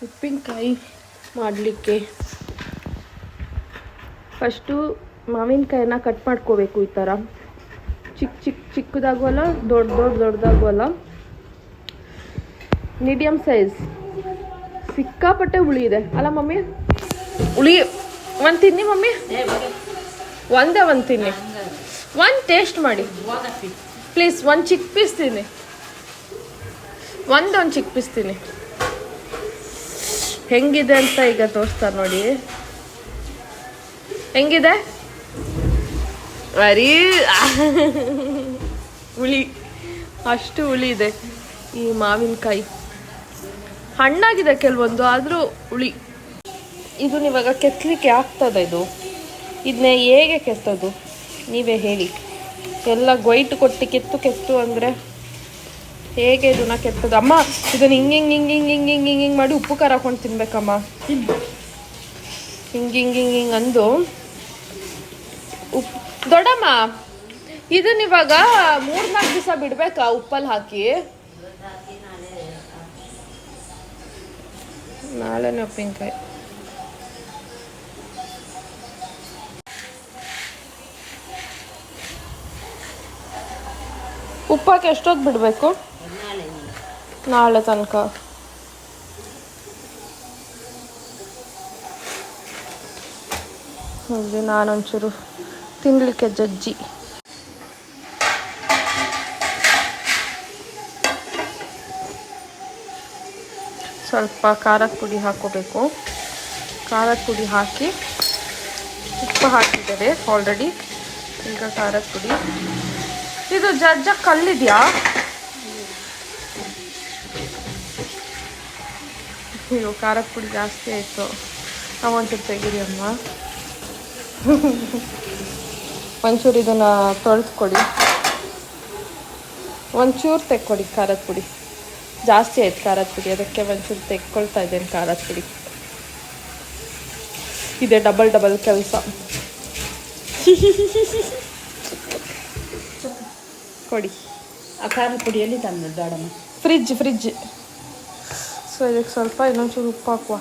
ಉಪ್ಪಿನಕಾಯಿ ಮಾಡಲಿಕ್ಕೆ first ಮಾವಿನಕಾಯಿನ cut ಮಾಡ್ಕೋಬೇಕು. ಈ ಥರ ಚಿಕ್ಕದಾಗೂ ಅಲ್ಲ, ದೊಡ್ಡದಾಗೂ ಅಲ್ಲ, ಮೀಡಿಯಮ್ ಸೈಜ್. ಸಿಕ್ಕಾಪಟ್ಟೆ ಹುಳಿ ಇದೆ ಅಲ್ಲ ಮಮ್ಮಿ? ಹುಳಿ ಒಂದು ತಿನ್ನಿ ಮಮ್ಮಿ, ಒಂದೇ ಒಂದು ತಿನ್ನಿ, ಒಂದು ಟೇಸ್ಟ್ ಮಾಡಿ ಪ್ಲೀಸ್. ಒಂದು ಚಿಕ್ಕ ಪೀಸ್ ತಿನ್ನಿ, ಒಂದು ಚಿಕ್ಕ ಪೀಸ್ ತಿನ್ನಿ. ಹೆಂಗಿದೆ ಅಂತ ಈಗ ತೋರಿಸ್ತಾರೆ ನೋಡಿ. ಹೆಂಗಿದೆ? ಬರೀ ಹುಳಿ, ಅಷ್ಟು ಹುಳಿ ಇದೆ ಈ ಮಾವಿನಕಾಯಿ. ಹಣ್ಣಾಗಿದೆ ಕೆಲವೊಂದು, ಆದರೂ ಹುಳಿ. ಇದು ಇವಾಗ ಕೆತ್ತಲಿಕ್ಕೆ ಆಗ್ತದೆ ಇದನ್ನೇ ಹೇಗೆ ಕೆತ್ತೋದು ನೀವೇ ಹೇಳಿ. ಎಲ್ಲ ಗೊಯ್ಟು ಕೊಟ್ಟು ಕೆತ್ತು ಅಂದರೆ ಹೇಗೆ ಇದನ್ನ ಕೆತ್ತೋದು? ಅಮ್ಮ ಇದನ್ನು ಹಿಂಗೆ ಮಾಡಿ ಉಪ್ಪು ಖಾರ ಹಾಕೊಂಡು ತಿನ್ಬೇಕಮ್ಮ. ಹಿಂಗೆ ಅಂದು ದೊಡ್ಡಮ್ಮ ಇದನ್ನಿವಾಗ 3-4 ದಿವಸ ಬಿಡ್ಬೇಕಾ ಉಪ್ಪಲ್ಲಿ ಹಾಕಿ? ನಾಳೆನೇ ಉಪ್ಪಿನಕಾಯಿ. ಉಪ್ಪಾಕಿ ಎಷ್ಟೊತ್ತು ಬಿಡಬೇಕು? ನಾಳೆ ತನಕ. ಹೌದು, ನಾನೊಂಚೂರು ತಿನ್ನಲಿಕ್ಕೆ ಜಜ್ಜಿ. ಸ್ವಲ್ಪ ಖಾರದ ಪುಡಿ ಹಾಕೋಬೇಕು. ಖಾರದ ಪುಡಿ ಹಾಕಿ, ಉಪ್ಪು ಹಾಕಿದ್ದಾರೆ ಆಲ್ರೆಡಿ. ಈಗ ಖಾರದ ಪುಡಿ. ಇದು ಜಜ್ಜ ಕಲ್ಲಿದೆಯಾ? ಅಯ್ಯೋ, ಖಾರದ ಪುಡಿ ಜಾಸ್ತಿ ಆಯಿತು. ಒಂಚೂರು ತೆಗೀರಿ ಅಮ್ಮ. ಒಂಚೂರು ಇದನ್ನು ತೊಳೆದು ಕೊಡಿ. ಒಂಚೂರು ತೆಕ್ಕೊಡಿ ಖಾರದ ಪುಡಿ. ಜಾಸ್ತಿ ಆಯ್ತು ಖಾರದ ಪುಡಿ, ಅದಕ್ಕೆ ಒಂಚೂರು ತೆಕ್ಕೊಳ್ತಾ ಇದ್ದೇನೆ ಖಾರದ ಪುಡಿ. ಇದೆ ಡಬಲ್ ಕೆಲಸ. ಕೊಡಿ. ಆ ಖಾರದ ಪುಡಿಯಲ್ಲಿ ತಂದು ದೊಡ್ಡಮ್ಮ ಫ್ರಿಜ್. ಸೊ ಇದಕ್ಕೆ ಸ್ವಲ್ಪ ಇನ್ನೊಂಚೂರು ಉಪ್ಪು ಹಾಕುವ.